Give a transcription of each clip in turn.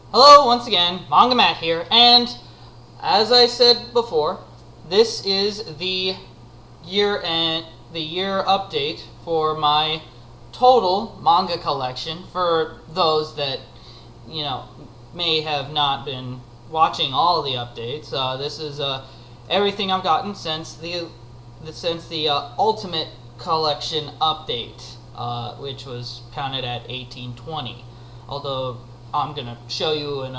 Hello once again, Manga Matt here, and as I said before, this is the year update for my total manga collection. For those that may have not been watching all the updates, this is everything I've gotten since the Ultimate Collection update, which was counted at 1820. Although I'm gonna show you in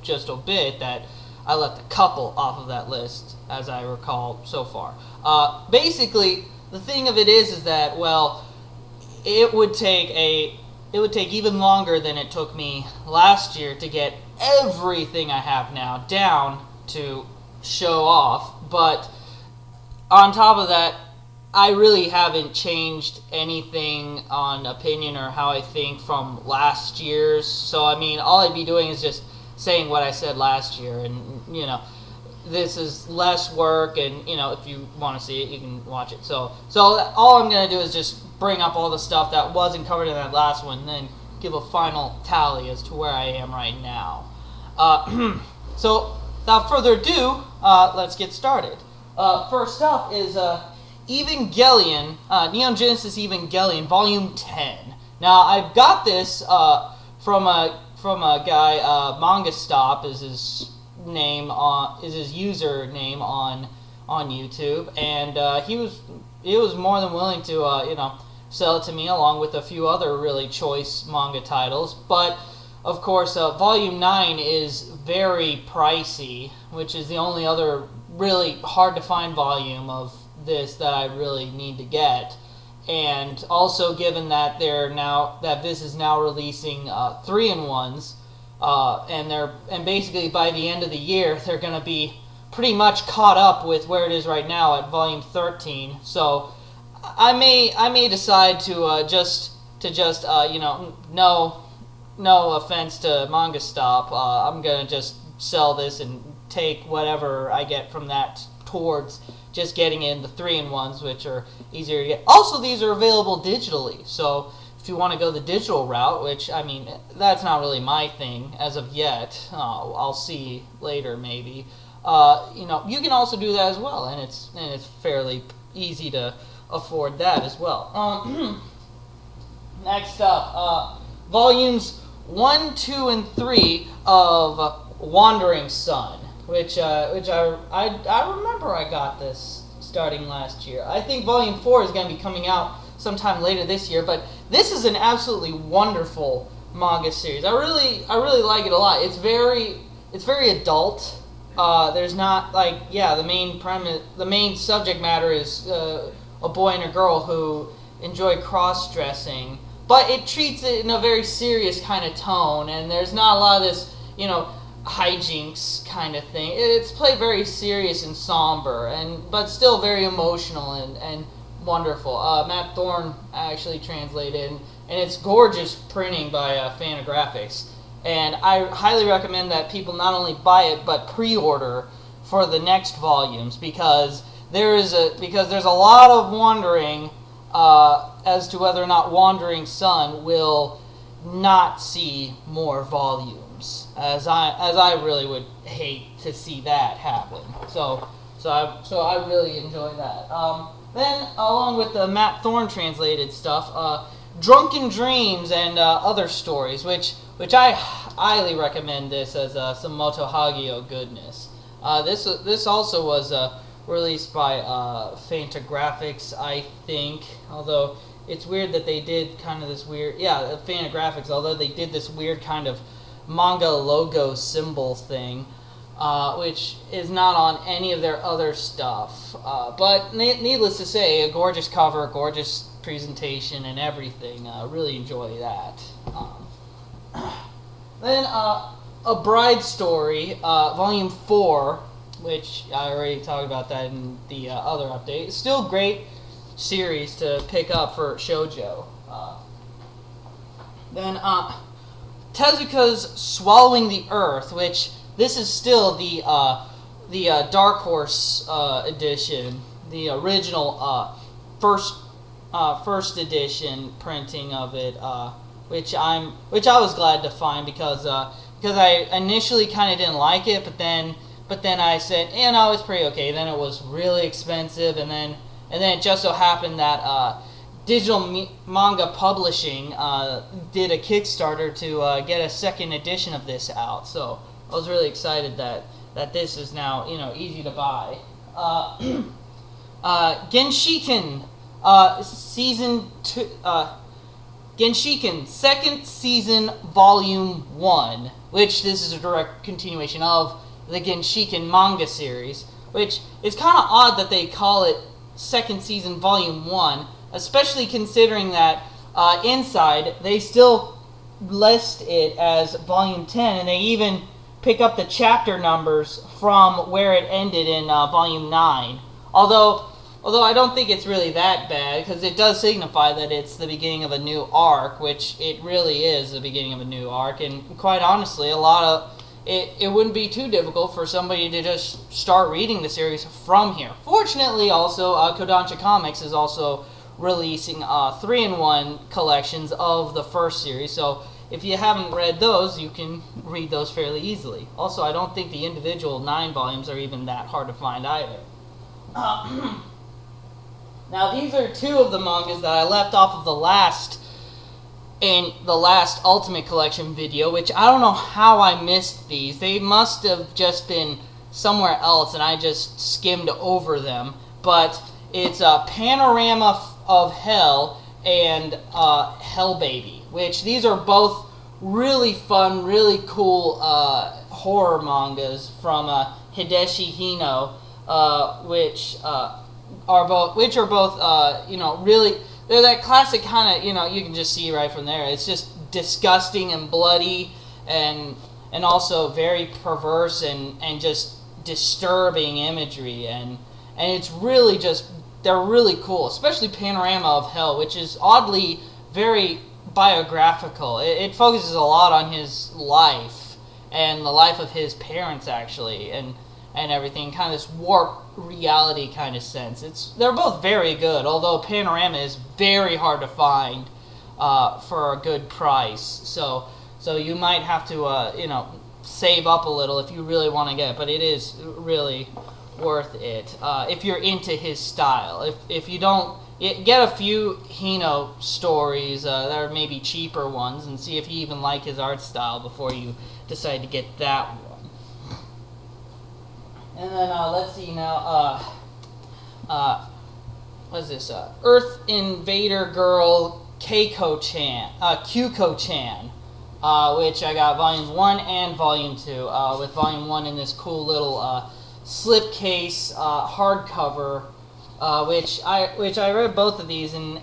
just a bit that I left a couple off of that list, as I recall so far. Basically, the thing of it is that, well, it would take even longer than it took me last year to get everything I have now down to show off. But on top of that, I really haven't changed anything on opinion or how I think from last year's. So, I mean, all I'd be doing is just saying what I said last year. And, this is less work. And, if you want to see it, you can watch it. So all I'm going to do is just bring up all the stuff that wasn't covered in that last one. And then give a final tally as to where I am right now. So, without further ado, let's get started. First up is Evangelion, Neon Genesis Evangelion, Volume 10. Now, I've got this from a guy, Manga Stop is his name is his username on YouTube, and he was more than willing to sell it to me along with a few other really choice manga titles. But of course, Volume 9 is very pricey, which is the only other really hard to find volume of this that I really need to get. And also, given that this is now releasing 3-in-1s, and basically by the end of the year they're going to be pretty much caught up with where it is right now at Volume 13. So I may decide to no offense to Manga Stop, I'm gonna just sell this and take whatever I get from that towards just getting in the 3-in-1s, which are easier to get. Also, these are available digitally, so if you want to go the digital route, which, I mean, that's not really my thing as of yet, I'll see later maybe, you can also do that as well, and it's fairly easy to afford that as well. Next up, Volumes 1, 2, and 3 of Wandering Sun, which I remember I got this starting last year. I think Volume 4 is going to be coming out sometime later this year, but this is an absolutely wonderful manga series. I really like it a lot. It's very adult. There's not the main subject matter is a boy and a girl who enjoy cross-dressing, but it treats it in a very serious kind of tone, and there's not a lot of this, hijinks kind of thing. It's played very serious and somber, but still very emotional and wonderful. Matt Thorne actually translated, and it's gorgeous printing by Fantagraphics. And I highly recommend that people not only buy it, but pre-order for the next volumes, because there's a lot of wondering as to whether or not Wandering Sun will not see more volumes, as I really would hate to see that happen. So I really enjoy that. Then, along with the Matt Thorne translated stuff, Drunken Dreams and other stories, which I highly recommend this as some Son Hagio goodness. This also was released by Fantagraphics, I think, although it's weird that they did kind of this weird, Fantagraphics, although they did this weird kind of manga logo symbol thing, which is not on any of their other stuff. But needless to say, a gorgeous cover, gorgeous presentation, and everything. Really enjoy that. Then A Bride Story, Volume 4, which I already talked about that in the other update. It's still a great series to pick up for shoujo. Then Tezuka's Swallowing the Earth, which this is still the Dark Horse edition, the original first edition printing of it, which I was glad to find, because I initially kind of didn't like it, but then I said, no, it's pretty okay. Then it was really expensive, and then it just so happened that Digital Manga Publishing did a Kickstarter to get a second edition of this out. So I was really excited that this is now easy to buy. Genshiken season 2. Genshiken second season volume 1, which this is a direct continuation of the Genshiken manga series, which is kind of odd that they call it second season volume 1, especially considering that inside they still list it as volume 10, and they even pick up the chapter numbers from where it ended in volume 9. Although I don't think it's really that bad, because it does signify that it's the beginning of a new arc, which it really is the beginning of a new arc, and quite honestly, it wouldn't be too difficult for somebody to just start reading the series from here. Fortunately, also, Kodansha Comics is also releasing 3-in-1 collections of the first series, so if you haven't read those, you can read those fairly easily. Also, I don't think the individual 9 volumes are even that hard to find either. Now, these are 2 of the mangas that I left off of the last Ultimate Collection video, which I don't know how I missed these. They must have just been somewhere else, and I just skimmed over them. But it's Panorama of Hell and Hell Baby, which these are both really fun, really cool horror mangas from Hideshi Hino, which are both really, they're that classic kind of, you can just see right from there. It's just disgusting and bloody, and also very perverse and just disturbing imagery, and it's really just, they're really cool, especially Panorama of Hell, which is oddly very biographical. It focuses a lot on his life and the life of his parents, actually, and everything, kind of this warped reality kind of sense. They're both very good, although Panorama is very hard to find for a good price. So you might have to save up a little if you really want to get it, but it is really worth it if you're into his style. If you don't, get a few Hino stories that are maybe cheaper ones, and see if you even like his art style before you decide to get that one. And then let's see now. What is this? Earth Invader Girl Kyuko-chan, which I got volumes 1 and volume 2. With volume 1 in this cool little slipcase hardcover, which I read both of these, and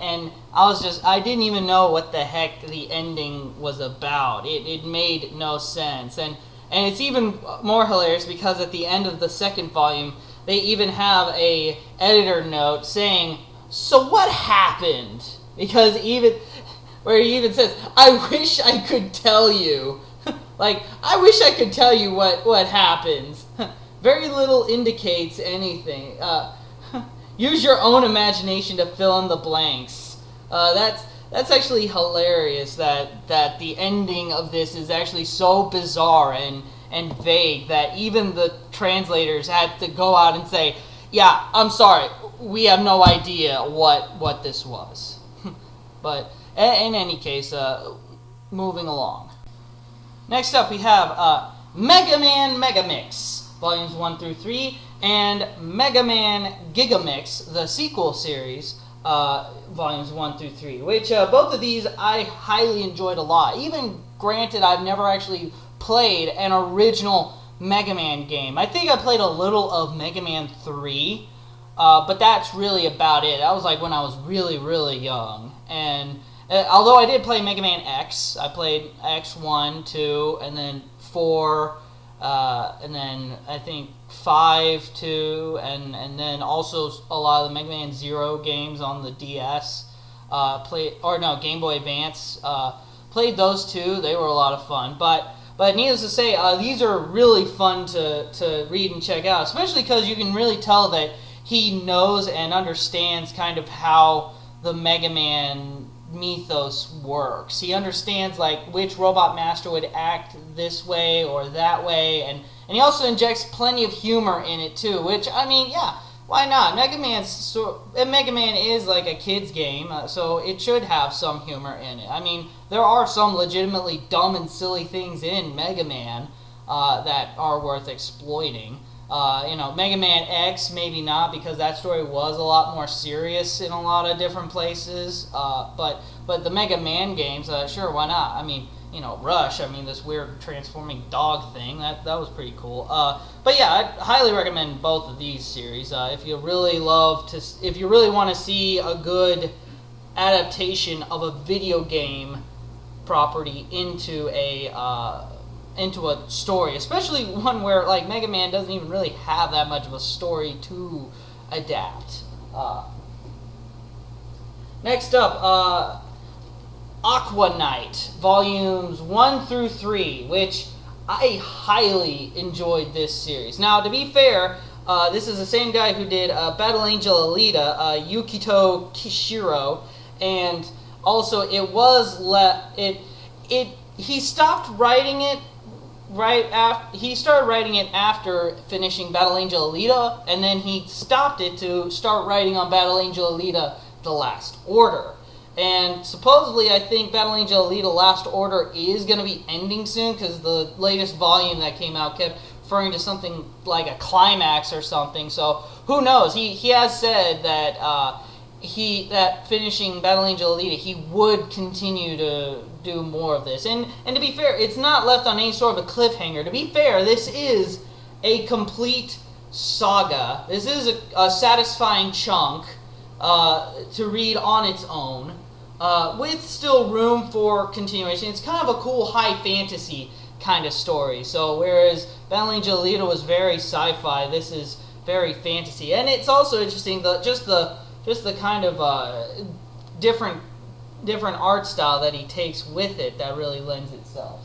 I didn't even know what the heck the ending was about. It made no sense, and it's even more hilarious because at the end of the second volume, they even have a editor note saying, "So what happened?" Because where he even says, "I wish I could tell you." Like, I wish I could tell you what happens. Very little indicates anything. Use your own imagination to fill in the blanks. That's actually hilarious that the ending of this is actually so bizarre and vague that even the translators had to go out and say, "Yeah, I'm sorry, we have no idea what this was." But in any case, moving along. Next up we have Megaman Megamix, volumes 1 through 3, and Megaman Gigamix, the sequel series, volumes 1 through 3, which both of these I highly enjoyed a lot. Even granted, I've never actually played an original Mega Man game. I think I played a little of Mega Man 3, but that's really about it. That was like when I was really, really young. And although I did play Mega Man X, I played X1, 2, and then 4, and then I think 5, 2, and then also a lot of the Mega Man Zero games on the DS. Game Boy Advance. Played those two. They were a lot of fun. But needless to say, these are really fun to read and check out, especially because you can really tell that he knows and understands kind of how the Mega Man mythos works. He understands like which robot master would act this way or that way, and he also injects plenty of humor in it too, which, I mean, yeah, why not? Mega Man is like a kid's game, so it should have some humor in it. I mean, there are some legitimately dumb and silly things in Mega Man that are worth exploiting. Mega Man X, maybe not, because that story was a lot more serious in a lot of different places. But the Mega Man games, sure, why not? I mean, Rush, I mean, this weird transforming dog thing, that was pretty cool. But yeah, I highly recommend both of these series. If you really want to see a good adaptation of a video game property into a story, especially one where like Mega Man doesn't even really have that much of a story to adapt. Next up, Aqua Knight, volumes 1 through 3, which I highly enjoyed this series. Now, to be fair, this is the same guy who did Battle Angel Alita, Yukito Kishiro, and also he stopped writing it he started writing it after finishing Battle Angel Alita, and then he stopped it to start writing on Battle Angel Alita The Last Order. And supposedly, I think Battle Angel Alita Last Order is going to be ending soon, because the latest volume that came out kept referring to something like a climax or something, so who knows? He has said that that finishing Battle Angel Alita, he would continue to do more of this. And to be fair, it's not left on any sort of a cliffhanger. To be fair, this is a complete saga. This is a satisfying chunk to read on its own, with still room for continuation. It's kind of a cool high fantasy kind of story. So whereas Battle Angel Alita was very sci-fi, this is very fantasy. And it's also interesting just the kind of different art style that he takes with it that really lends itself.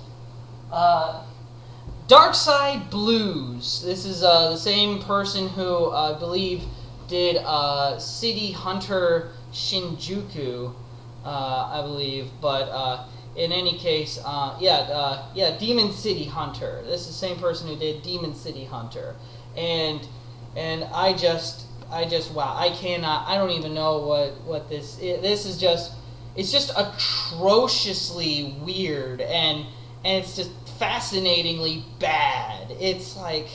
Darkside Blues. This is the same person who I believe did City Hunter Shinjuku, I believe. But in any case, Demon City Hunter. This is the same person who did Demon City Hunter, and I just wow, I don't even know what this is. This is just, it's just atrociously weird, and it's just fascinatingly bad. It's like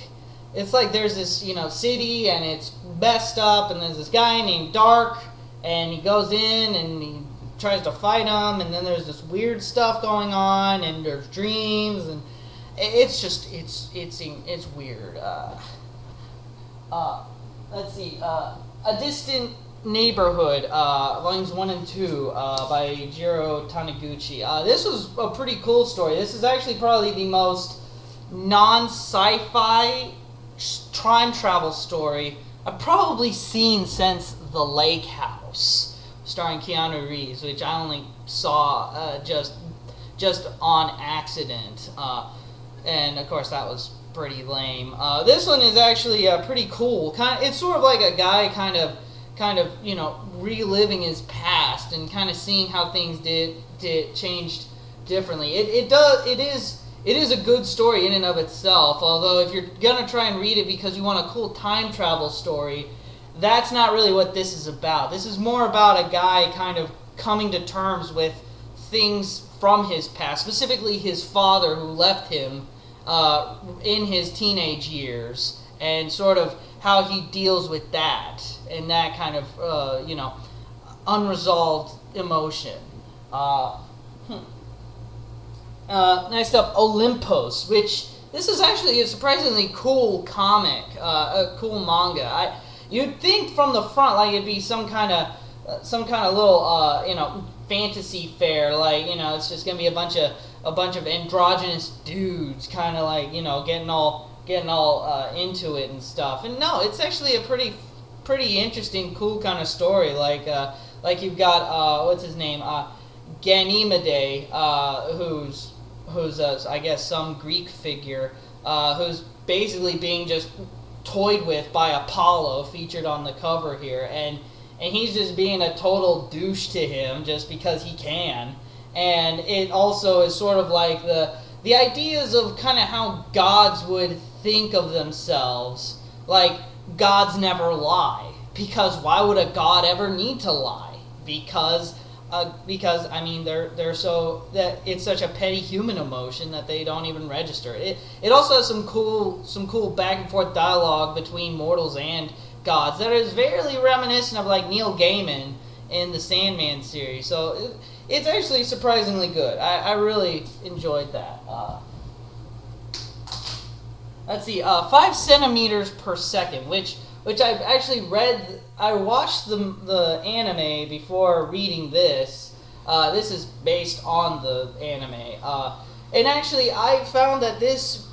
there's this city, and it's messed up, and there's this guy named Dark, and he goes in and he tries to fight him, and then there's this weird stuff going on, and there's dreams, and it's just it's weird. Let's see, A Distant Neighborhood, volumes 1 and 2, by Jiro Tanaguchi. This was a pretty cool story. This is actually probably the most non-sci-fi time travel story I've probably seen since The Lake House, starring Keanu Reeves, which I only saw just on accident, and of course that was pretty lame. This one is actually pretty cool. It's sort of like a guy kind of reliving his past and kind of seeing how things changed differently. It is a good story in and of itself, although if you're gonna try and read it because you want a cool time travel story, that's not really what this is about. This is more about a guy kind of coming to terms with things from his past, specifically his father who left him in his teenage years, and sort of how he deals with that and that kind of unresolved emotion. Next up, Olympos, which this is actually a surprisingly cool comic, a cool manga. You'd think from the front like it'd be some kind of little fantasy fair, like it's just gonna be a bunch of androgynous dudes, kind of like getting all into it and stuff. And no, it's actually a pretty interesting, cool kind of story. Like you've got what's his name, Ganymede, who's I guess some Greek figure, who's basically being just toyed with by Apollo, featured on the cover here, and and he's just being a total douche to him just because he can. And it also is sort of like the ideas of kind of how gods would think of themselves. Like, gods never lie. Because why would a god ever need to lie? Because I mean they're so that it's such a petty human emotion that they don't even register. It also has some cool back and forth dialogue between mortals and gods that is very reminiscent of like Neil Gaiman in the Sandman series. So it's actually surprisingly good. I really enjoyed that. Let's see, 5 centimeters per second, which I've actually read. I watched the anime before reading this. This is based on the anime, and actually I found that this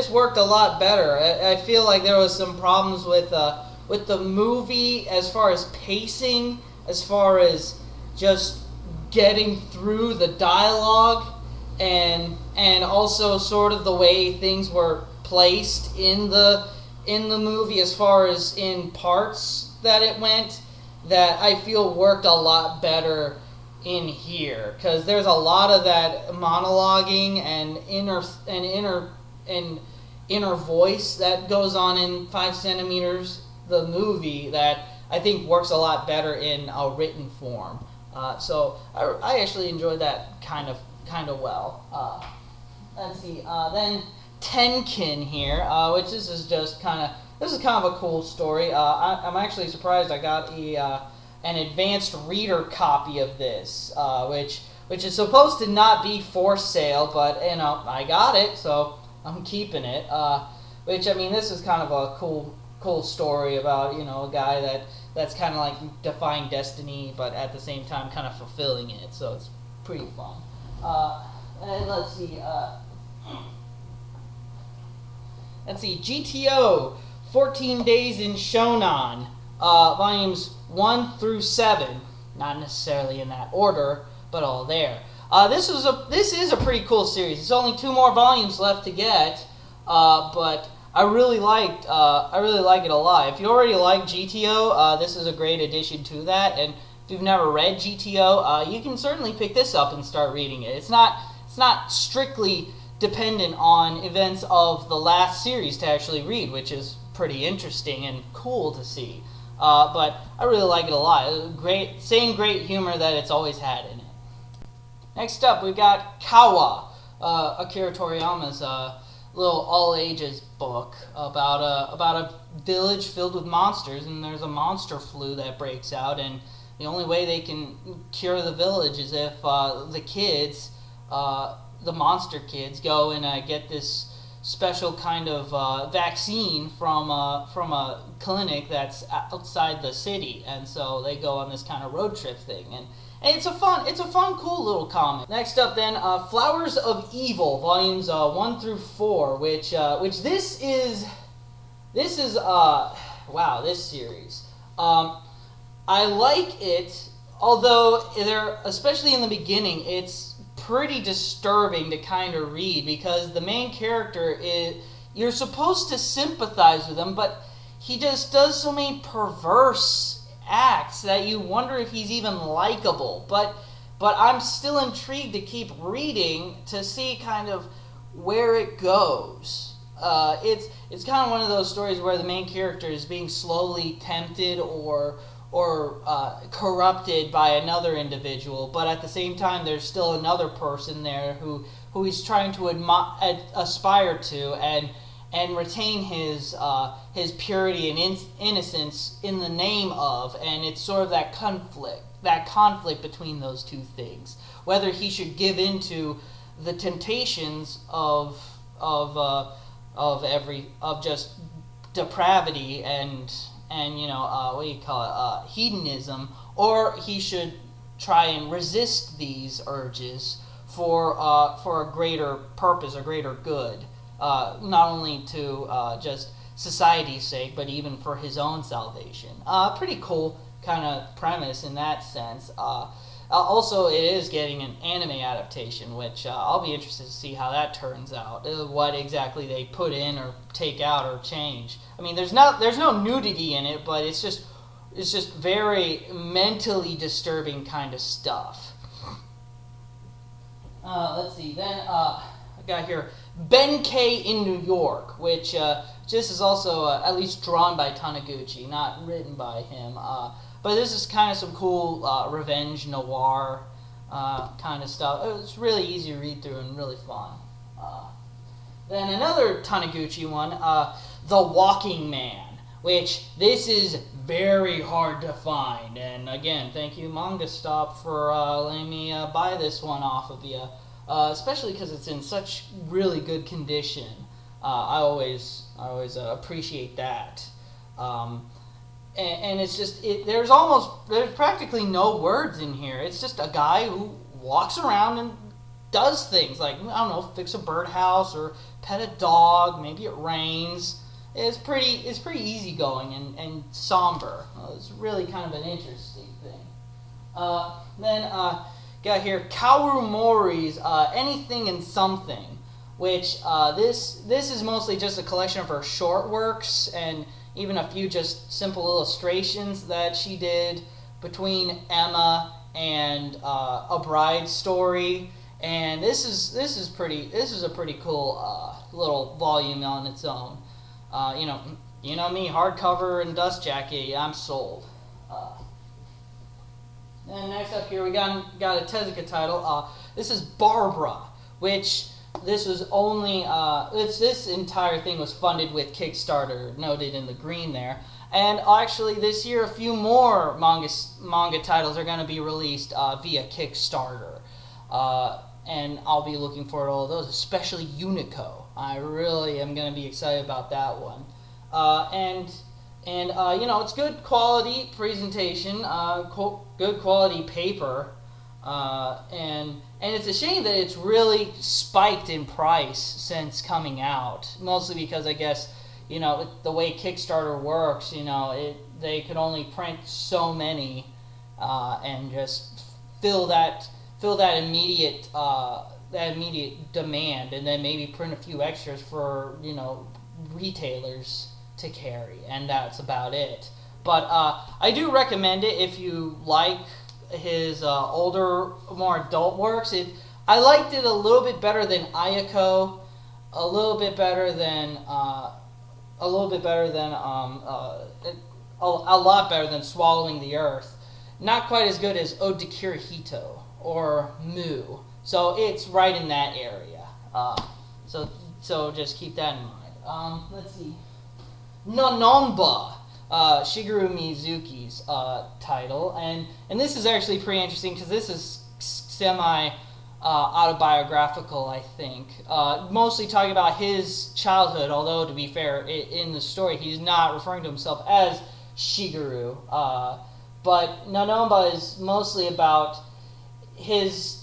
worked a lot better. I feel like there was some problems with the movie as far as pacing, as far as just getting through the dialogue, and also sort of the way things were placed in the movie as far as in parts that it went, that I feel worked a lot better in here, because there's a lot of that monologuing and inner voice that goes on in 5 centimeters, the movie, that I think works a lot better in a written form. So I actually enjoyed that kind of well. Let's see. Then Tenkin here, which this is kind of a cool story. I'm actually surprised I got an advanced reader copy of this, which is supposed to not be for sale, but I got it, so I'm keeping it. Which, I mean, this is kind of a cool story about a guy that's kind of like defying destiny, but at the same time kind of fulfilling it. So it's pretty fun. And let's see. GTO 14 Days in Shonan, volumes 1 through 7. Not necessarily in that order, but all there. This is a pretty cool series. There's only 2 more volumes left to get, but I really like it a lot. If you already like GTO, this is a great addition to that. And if you've never read GTO, you can certainly pick this up and start reading it. It's not strictly dependent on events of the last series to actually read, which is pretty interesting and cool to see. But I really like it a lot. Same great humor that it's always had in it. Next up, we've got Kawa, Akira Toriyama's little all-ages book about a village filled with monsters, and there's a monster flu that breaks out, and the only way they can cure the village is if the kids, the monster kids, go and get this special kind of vaccine from a clinic that's outside the city, and so they go on this kind of road trip thing, and it's a fun, cool little comic. Next up, then, Flowers of Evil, volumes 1 through 4, which this is wow, this series. I like it, although especially in the beginning, it's pretty disturbing to kind of read, because the main character you're supposed to sympathize with him, but he just does so many perverse acts that you wonder if he's even likable. But I'm still intrigued to keep reading to see kind of where it goes. It's kind of one of those stories where the main character is being slowly tempted or corrupted by another individual, but at the same time there's still another person there who he's trying to aspire to and retain his purity and innocence in the name of, and it's sort of that conflict between those two things, whether he should give into the temptations of just depravity and what do you call it, hedonism, or he should try and resist these urges for a greater purpose, a greater good. Not only to just society's sake, but even for his own salvation. Pretty cool kind of premise in that sense. Also, it is getting an anime adaptation, which I'll be interested to see how that turns out. What exactly they put in or take out or change. I mean, there's no nudity in it, but it's just it's just very mentally disturbing kind of stuff. Let's see. Then I got here Benkei in New York, which this is also at least drawn by Tanaguchi, not written by him. But this is kind of some cool revenge noir kind of stuff. It's really easy to read through and really fun. Then another Tanaguchi one, The Walking Man, which this is very hard to find. And again, thank you Manga Stop for letting me buy this one off of you, especially because it's in such really good condition. I always appreciate that. And it's just, there's practically no words in here. It's just a guy who walks around and does things like, I don't know, fix a birdhouse or pet a dog. Maybe it rains. It's pretty easygoing and somber. It's really kind of an interesting thing. Then got here Kaoru Mori's Anything and Something, which this is mostly just a collection of her short works and even a few just simple illustrations that she did between Emma and A Bride's Story. And this is a pretty cool little volume on its own. You know me, hardcover and dust jacket, I'm sold. And next up here we got a Tezuka title. This is Barbara, which this was only this entire thing was funded with Kickstarter, noted in the green there. And actually this year a few more manga titles are going to be released via Kickstarter. And I'll be looking forward to all of those, especially Unico. I really am going to be excited about that one. And you know, it's good quality presentation, good quality paper, and it's a shame that it's really spiked in price since coming out. Mostly because I guess, you know, the way Kickstarter works, you know, they could only print so many, and just fill that immediate demand, and then maybe print a few extras for, you know, retailers to carry, and that's about it. But I do recommend it if you like his older, more adult works. I liked it a little bit better than Ayako, a lot better than Swallowing the Earth. Not quite as good as Ode to Kirihito or Mu. So it's right in that area. So just keep that in mind. Let's see. Nononba, Shigeru Mizuki's title, and this is actually pretty interesting because this is semi autobiographical, I think. Mostly talking about his childhood, although to be fair, in the story he's not referring to himself as Shigeru. But Nononba is mostly about his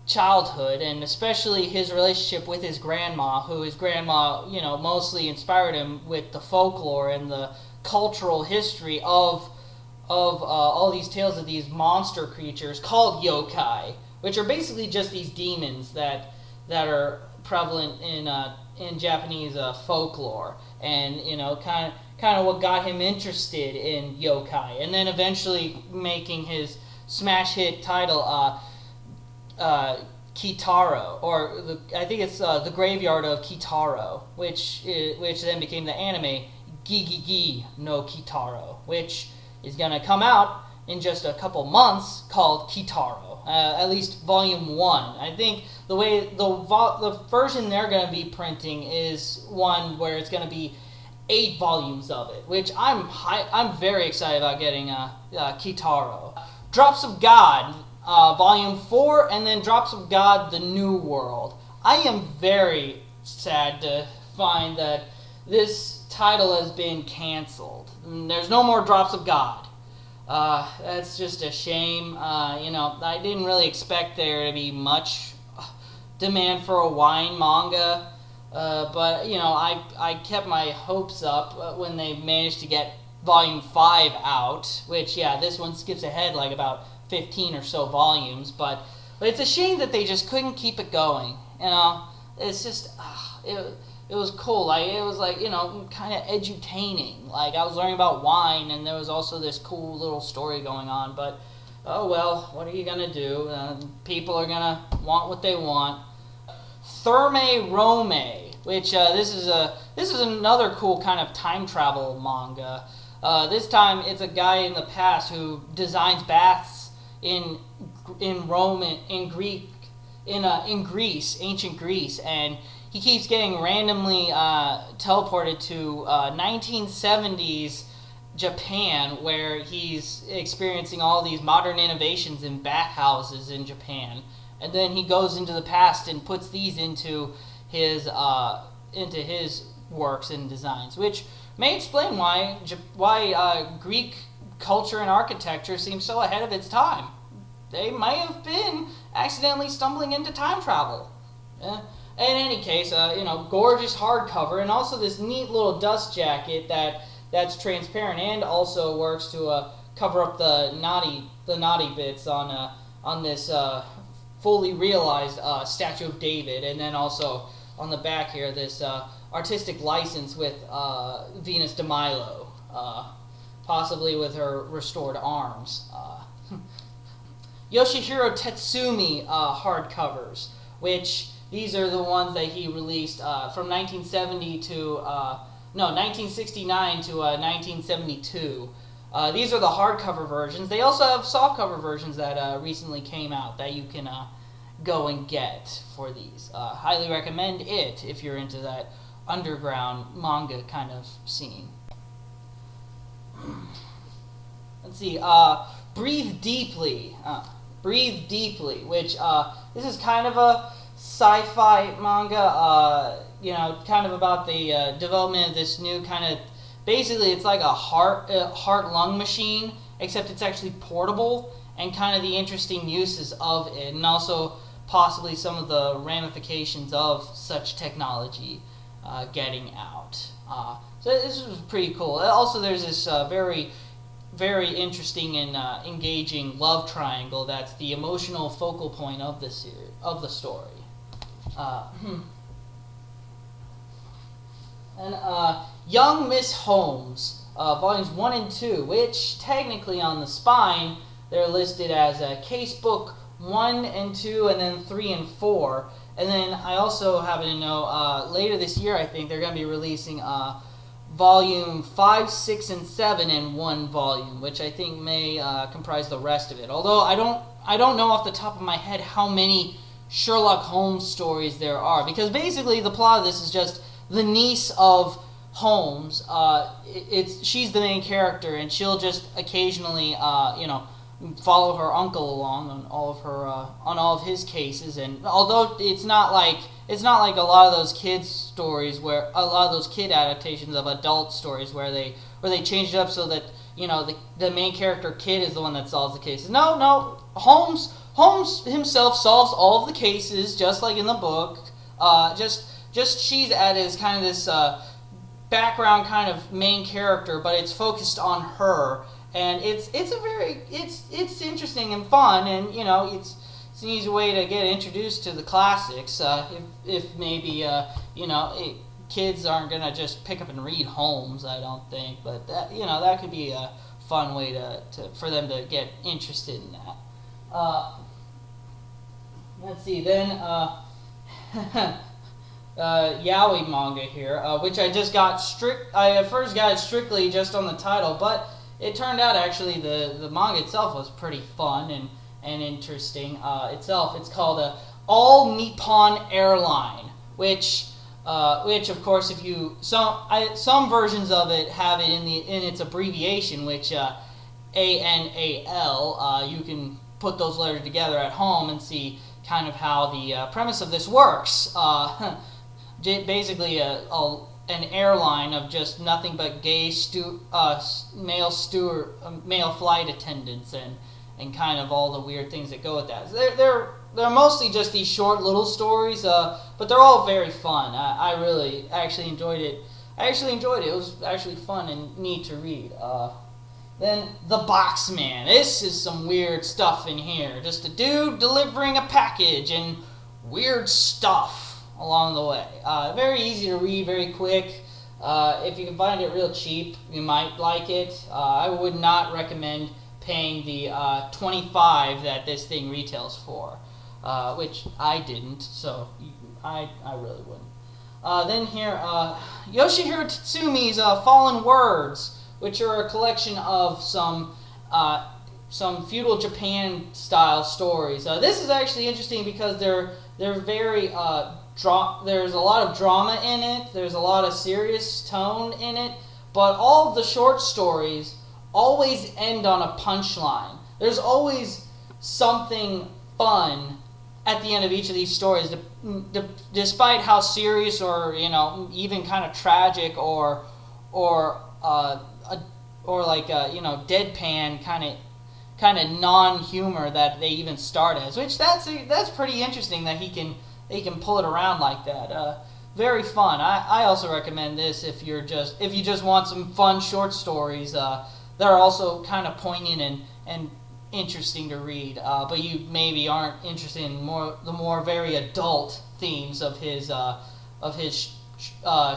childhood, and especially his relationship with his grandma, who his grandma, you know, mostly inspired him with the folklore and the cultural history of all these tales of these monster creatures called yokai, which are basically just these demons that are prevalent in Japanese folklore, and you know, kind of what got him interested in yokai, and then eventually making his smash hit title Kitaro, or I think it's The Graveyard of Kitaro, which then became the anime Gigigi no Kitaro, which is going to come out in just a couple months, called Kitaro, at least Volume 1. I think the way the version they're going to be printing is one where it's going to be 8 volumes of it, which I'm very excited about getting Kitaro. Drops of God, Volume 4, and then Drops of God, The New World. I am very sad to find that this title has been canceled. There's no more Drops of God. That's just a shame. You know, I didn't really expect there to be much demand for a wine manga, but you know, I kept my hopes up when they managed to get Volume 5 out, which, yeah, this one skips ahead like about 15 or so volumes, but it's a shame that they just couldn't keep it going. You know, it's just it was cool. Like it was like, you know, kind of edutaining. Like I was learning about wine, and there was also this cool little story going on. But oh well, what are you gonna do? People are gonna want what they want. Thermae Romae, which this is another cool kind of time travel manga. This time it's a guy in the past who designs baths in Greece, ancient Greece, and he keeps getting randomly teleported to 1970s Japan, where he's experiencing all these modern innovations in bathhouses in Japan, and then he goes into the past and puts these into his works and designs, which may explain why Greek culture and architecture seems so ahead of its time. They might have been accidentally stumbling into time travel. In any case, you know, gorgeous hardcover, and also this neat little dust jacket that's transparent and also works to cover up the naughty bits on this fully realized statue of David, and then also on the back here this artistic license with Venus de Milo, possibly with her restored arms. Yoshihiro Tatsumi hardcovers, which these are the ones that he released from 1969 to 1972. These are the hardcover versions. They also have softcover versions that recently came out that you can go and get for these. Highly recommend it if you're into that underground manga kind of scene. Let's see. Breathe Deeply. Breathe Deeply, which this is kind of a sci-fi manga, you know, kind of about the development of this new kind of, basically it's like a heart-lung machine, except it's actually portable, and kind of the interesting uses of it, and also possibly some of the ramifications of such technology getting out. So this was pretty cool. Also, there's this very interesting and engaging love triangle that's the emotional focal point of the story. And Young Miss Holmes, volumes 1 and 2, which technically on the spine they're listed as Casebook 1 and 2, and then 3 and 4. And then I also happen to know later this year, I think they're going to be releasing volume 5, 6, and 7 in one volume, which I think may comprise the rest of it. Although I don't know off the top of my head how many Sherlock Holmes stories there are, because basically the plot of this is just the niece of Holmes. She's the main character, and she'll just occasionally follow her uncle along on all of his cases. And although it's not like a lot of those kids stories, where a lot of those kid adaptations of adult stories where they change it up so that, you know, the main character kid is the one that solves the cases. No, Holmes himself solves all of the cases, just like in the book. Just she's added as kind of this background kind of main character, but it's focused on her, and it's interesting and fun, and you know it's an easy way to get introduced to the classics. If maybe kids aren't gonna just pick up and read Holmes, I don't think, but that could be a fun way for them to get interested in that. Let's see, then yaoi manga here, which I just got I at first got it strictly just on the title, but it turned out actually the manga itself was pretty fun and interesting itself. It's called All Nippon Airline, which of course, if you some versions of it have it in its abbreviation, which A.N.A.L. You can put those letters together at home and see kind of how the premise of this works. Basically, an airline of just nothing but gay male flight attendants and kind of all the weird things that go with that. They're mostly just these short little stories, but they're all very fun. I really actually enjoyed it. It was actually fun and neat to read. Then The Boxman. This is some weird stuff in here. Just a dude delivering a package and weird stuff. along the way. Very easy to read, very quick. If you can find it real cheap, you might like it. I would not recommend paying the $25 that this thing retails for, which I didn't, so I really wouldn't. Then here, Yoshihiro Tatsumi's Fallen Words, which are a collection of some feudal Japan style stories. This is actually interesting because they're very there's a lot of drama in it. There's a lot of serious tone in it, but all of the short stories always end on a punchline. There's always something fun at the end of each of these stories, despite how serious or even kind of tragic or like deadpan kind of non-humor that they even start as, which that's pretty interesting that he can pull it around like that. Very fun. I also recommend this if you just want some fun short stories. They're also kind of poignant and interesting to read, but you maybe aren't interested in the more very adult themes of his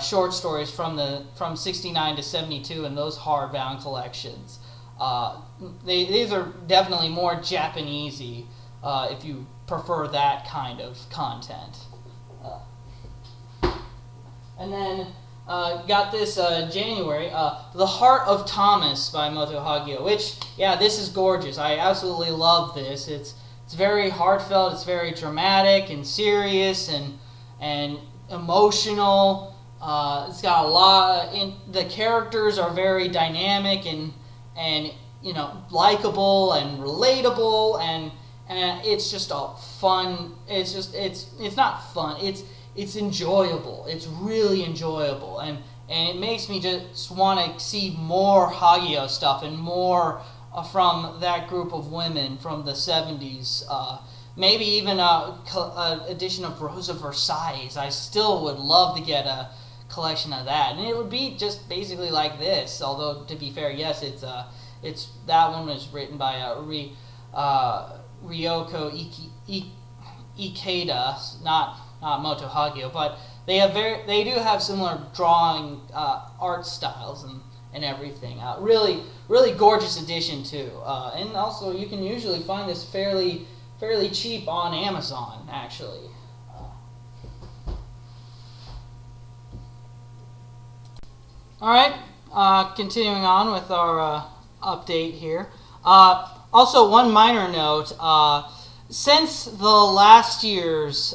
short stories from 69 to 72 and those hardbound collections. These are definitely more Japanesey if you prefer that kind of content. And then got this January, The Heart of Thomas by Son Hagio, which, yeah, this is gorgeous. I absolutely love this. It's very heartfelt, it's very dramatic and serious and emotional. It's got a lot, the characters are very dynamic and likable and relatable, and it's just a fun, it's not fun, it's enjoyable. It's really enjoyable, and it makes me just want to see more Hagio stuff and more from that group of women from the 70s. Maybe even a edition of Rose of Versailles. I still would love to get a collection of that, and it would be just basically like this. Although, to be fair, yes, it's that one was written by Ryoko Ikeda, not Son Hagio, but they do have similar drawing art styles and everything. Really gorgeous edition too, and also you can usually find this fairly cheap on Amazon actually. All right, continuing on with our update here. Also, one minor note. Since the last year's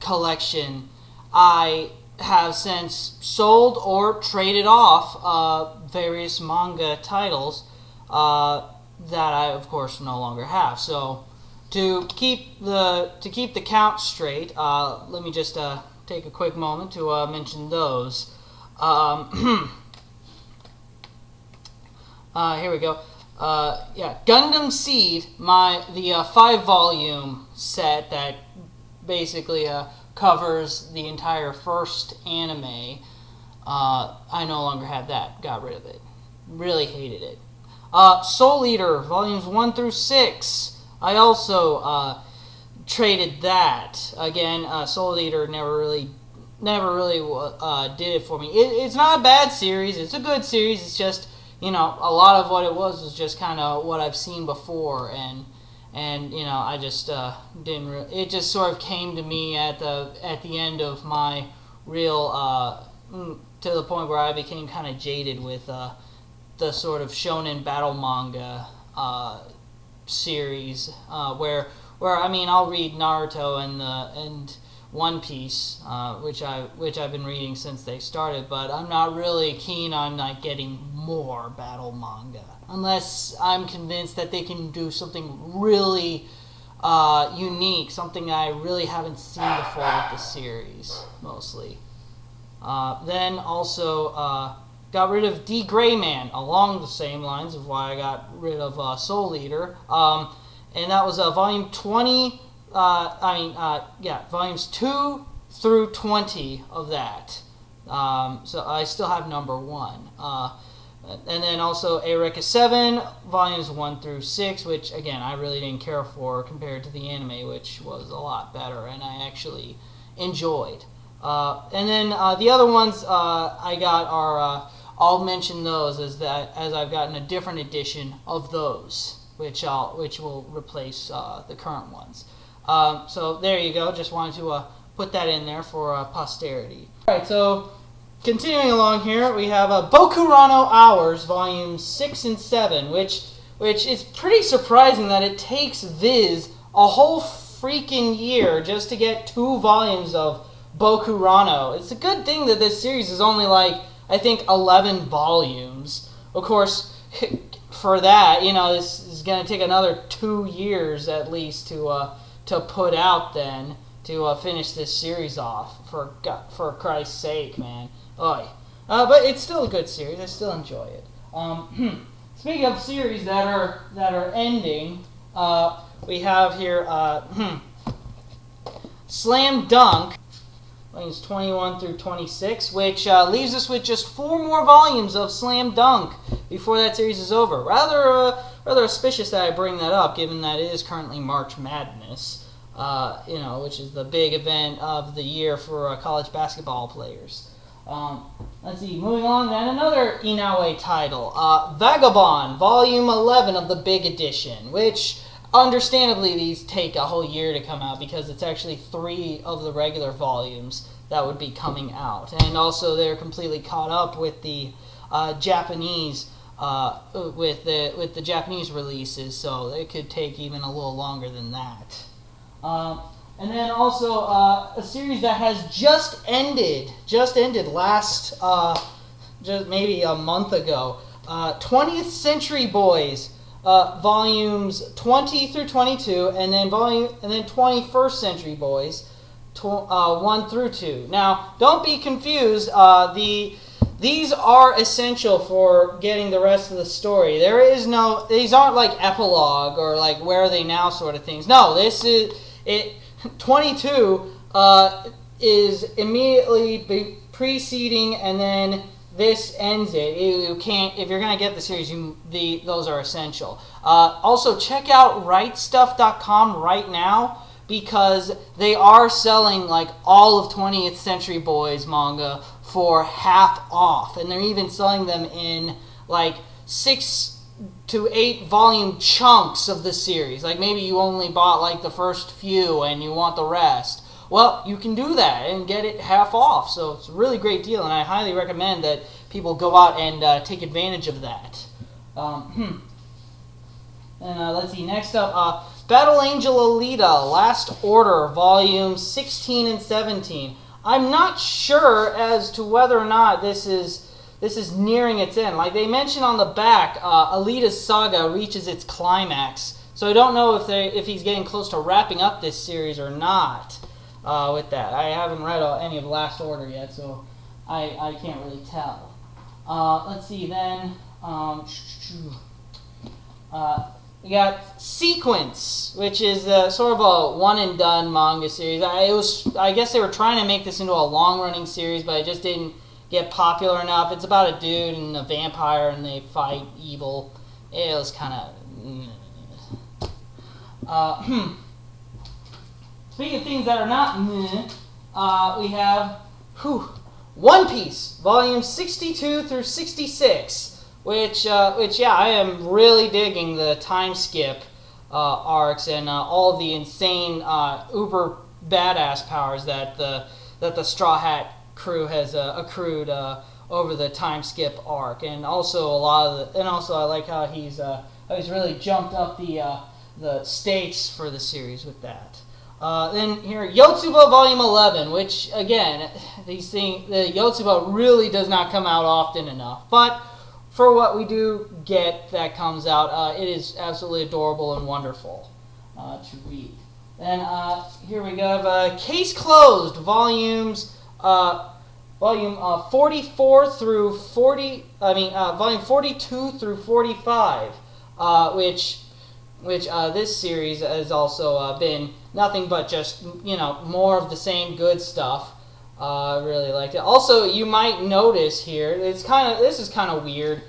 collection, I have since sold or traded off various manga titles that I, of course, no longer have. So, to keep the count straight, let me just take a quick moment to mention those. Here we go. Gundam Seed, the 5-volume set that basically covers the entire first anime. I no longer have that. Got rid of it. Really hated it. Soul Eater, volumes 1 through 6. I also traded that. Again, Soul Eater never really did it for me. It's not a bad series. It's a good series. It's just, a lot of what it was just kind of what I've seen before, and I just didn't. It just sort of came to me at the end of my real to the point where I became kind of jaded with the sort of shonen battle manga series, where I'll read Naruto and One Piece, which I've been reading since they started, but I'm not really keen on getting more battle manga unless I'm convinced that they can do something really unique, something I really haven't seen before with the series, mostly. Then also got rid of D. Gray Man, along the same lines of why I got rid of Soul Eater, and that was volume 20. Volumes 2 through 20 of that. So I still have number 1. And then also Eureka 7, volumes 1 through 6, which, again, I really didn't care for compared to the anime, which was a lot better. And I actually enjoyed. And then the other ones I got are I'll mention those as I've gotten a different edition of those, which will replace the current ones. So there you go. Just wanted to put that in there for posterity. All right, so continuing along here, we have Bokurano Ours, volumes 6 and 7, which is pretty surprising that it takes Viz a whole freaking year just to get 2 volumes of Bokurano. It's a good thing that this series is only like, I think, 11 volumes. Of course, for that, this is going to take another 2 years at least to put out then, to finish this series off, for Christ's sake, man. Oy. But it's still a good series. I still enjoy it. Speaking of series that are ending, we have here Slam Dunk, volumes 21 through 26, which leaves us with just 4 more volumes of Slam Dunk before that series is over. Rather auspicious that I bring that up, given that it is currently March Madness. Which is the big event of the year for college basketball players. Let's see, moving on, then another Inoue title, Vagabond, Volume 11 of the Big Edition, which, understandably, these take a whole year to come out because it's actually 3 of the regular volumes that would be coming out. And also, they're completely caught up with the Japanese, with the Japanese releases, so it could take even a little longer than that. And then also a series that has just ended last, just maybe a month ago, 20th Century Boys, volumes 20 through 22, and then 21st Century Boys, 1 through 2. Now, don't be confused. These are essential for getting the rest of the story. These aren't like epilogue or like where are they now sort of things. No, this is it. 22 is immediately preceding, and then this ends it. You can't, if you're gonna get the series, those are essential. Also, check out WriteStuff.com right now because they are selling like all of 20th Century Boys manga for half off, and they're even selling them in like 6 to 8 volume chunks of the series. Like maybe you only bought like the first few and you want the rest. Well, you can do that and get it half off. So it's a really great deal, and I highly recommend that people go out and take advantage of that. And let's see, next up, Battle Angel Alita, Last Order, volumes 16 and 17. I'm not sure as to whether or not this is nearing its end. Like they mention on the back, Alita's saga reaches its climax. So I don't know if he's getting close to wrapping up this series or not. With that, I haven't read any of Last Order yet, so I can't really tell. Let's see then. We got Sequence, which is sort of a one-and-done manga series. I guess they were trying to make this into a long-running series, but it just didn't get popular enough. It's about a dude and a vampire, and they fight evil. It was kind of... Speaking of things that are not we have One Piece, volumes 62 through 66. Which yeah, I am really digging the time skip arcs and all the insane uber badass powers that the Straw Hat crew has accrued over the time skip arc, and also I like how he's really jumped up the stakes for the series with that. Then here, Yotsuba Volume 11, which again, the Yotsuba really does not come out often enough, but for what we do get that comes out, it is absolutely adorable and wonderful to read. Then here we go, Case Closed, volume 44 through 40. Volume 42 through 45, which this series has also been nothing but just more of the same good stuff. Really liked it. Also, you might notice here, this is kind of weird.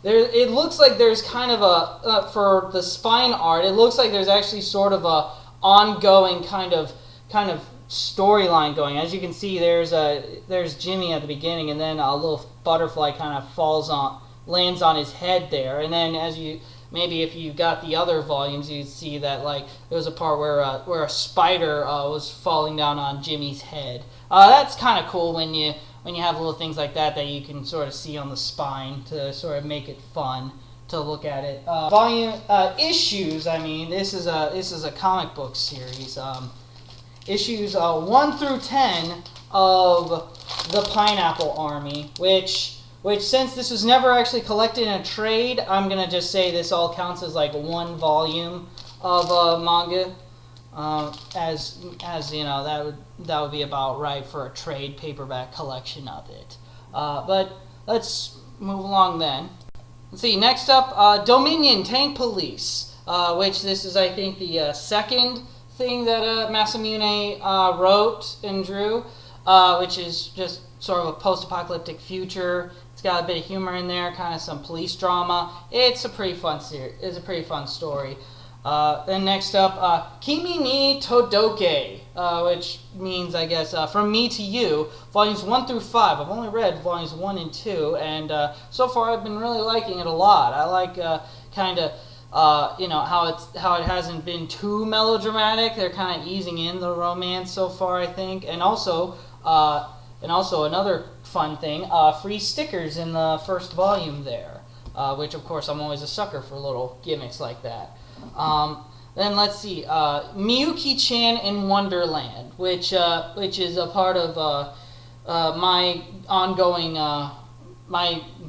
It looks like there's kind of a for the spine art. It looks like there's actually sort of a ongoing kind of storyline going. As you can see, there's Jimmy at the beginning, and then a little butterfly kind of lands on his head there, and then maybe if you got the other volumes, you'd see that like there was a part where a spider was falling down on Jimmy's head. That's kind of cool when you have little things like that you can sort of see on the spine to sort of make it fun to look at it. Volume issues. I mean, this is a comic book series. Issues 1 through 10 of the Pineapple Army, which since this was never actually collected in a trade, I'm gonna just say this all counts as like one volume of manga. As you know, that would be about right for a trade paperback collection of it. But let's move along then. Let's see. Next up, Dominion Tank Police, which this is I think the second thing that Masamune wrote and drew, which is just sort of a post-apocalyptic future. It's got a bit of humor in there, kind of some police drama. It's a pretty fun series. It's a pretty fun story. Then next up, Kimi ni Todoke, which means, I guess, From Me to You, volumes 1 through 5. I've only read volumes 1 and 2, and so far I've been really liking it a lot. I like kind of how it hasn't been too melodramatic. They're kind of easing in the romance so far, I think, and also another fun thing, free stickers in the first volume there, which of course I'm always a sucker for little gimmicks like that. Then let's see, Miyuki-chan in Wonderland, which is a part of my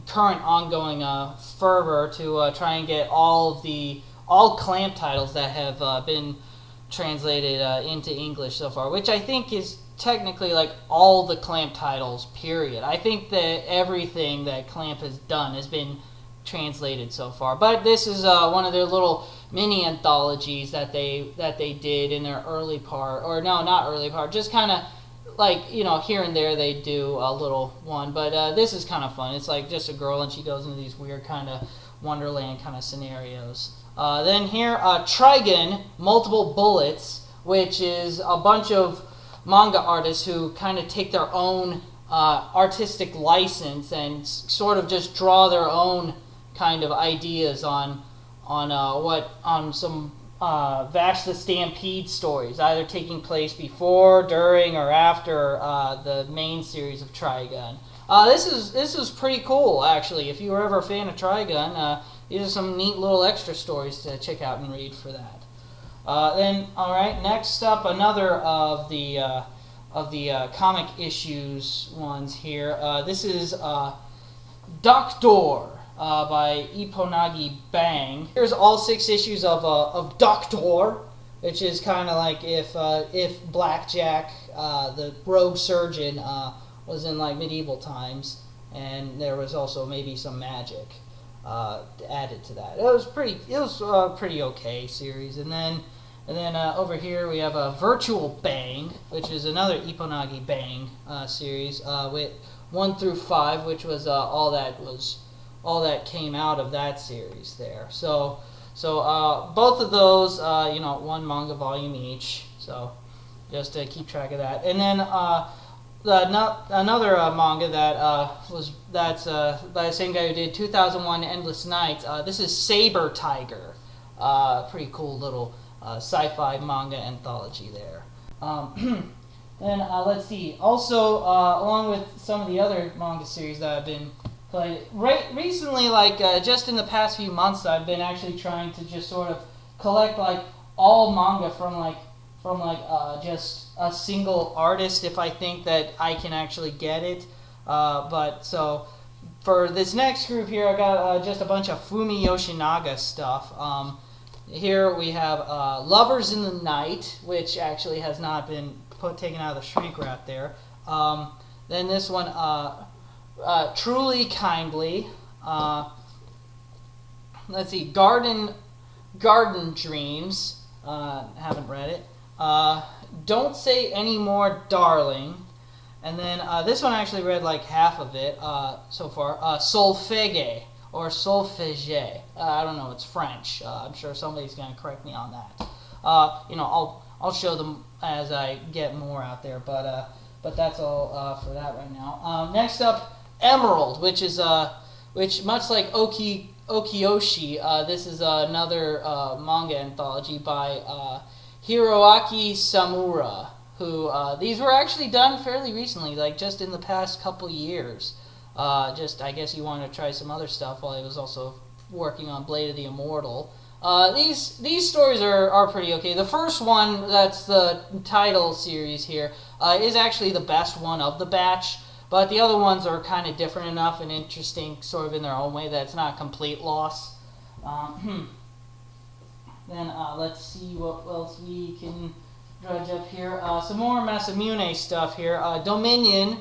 current ongoing fervor to try and get all Clamp titles that have been translated into English so far, which I think is technically like all the Clamp titles, period. I think that everything that Clamp has done has been translated so far, but this is one of their little mini anthologies that they did in their early part, or no, not early part, just kind of like, you know, here and there they do a little one, but this is kind of fun. It's like just a girl and she goes into these weird kind of Wonderland kind of scenarios. Then here, Trigun, Multiple Bullets, which is a bunch of manga artists who kind of take their own artistic license and sort of just draw their own kind of ideas on some Vash the Stampede stories, either taking place before, during, or after the main series of Trigun. This is pretty cool, actually. If you were ever a fan of Trigun, these are some neat little extra stories to check out and read for that. Then, all right, next up, another of the comic issues ones here. This is Doctor by Ipanagi Bang. Here's all 6 issues of Doctor, which is kind of like if Blackjack, the rogue surgeon, was in like medieval times, and there was also maybe some magic added to that. It was a pretty okay series. And then over here we have a Virtual Bang, which is another Ipanagi Bang series with 1 through 5, which was all that came out of that series there. So both of those, one manga volume each. So just to keep track of that. And then another manga that's by the same guy who did 2001 Endless Nights. This is Saber Tiger. Pretty cool little sci-fi manga anthology there. Then let's see. Also, along with some of the other manga series that I've been playing recently, like just in the past few months, I've been actually trying to just sort of collect like all manga from just a single artist if I think that I can actually get it. But so for this next group here, I got just a bunch of Fumi Yoshinaga stuff. Here we have Lovers in the Night, which actually has not been taken out of the shrink wrap there. Then this one, Truly Kindly. Let's see, Garden Dreams. Haven't read it. Don't Say Any More, Darling. And then this one I actually read like half of it so far. Solfège or Solfège. I don't know. It's French. I'm sure somebody's going to correct me on that. I'll show them as I get more out there. But that's all for that right now. Next up, Emerald, which much like Okiyoshi, this is another manga anthology by Hiroaki Samura, who these were actually done fairly recently, like just in the past couple years. Just, I guess he wanted to try some other stuff while he was also working on Blade of the Immortal. These stories are pretty okay. The first one, that's the title series here, is actually the best one of the batch, but the other ones are kind of different enough and interesting sort of in their own way that it's not a complete loss. Then let's see what else we can dredge up here. Some more Masamune stuff here. Dominion,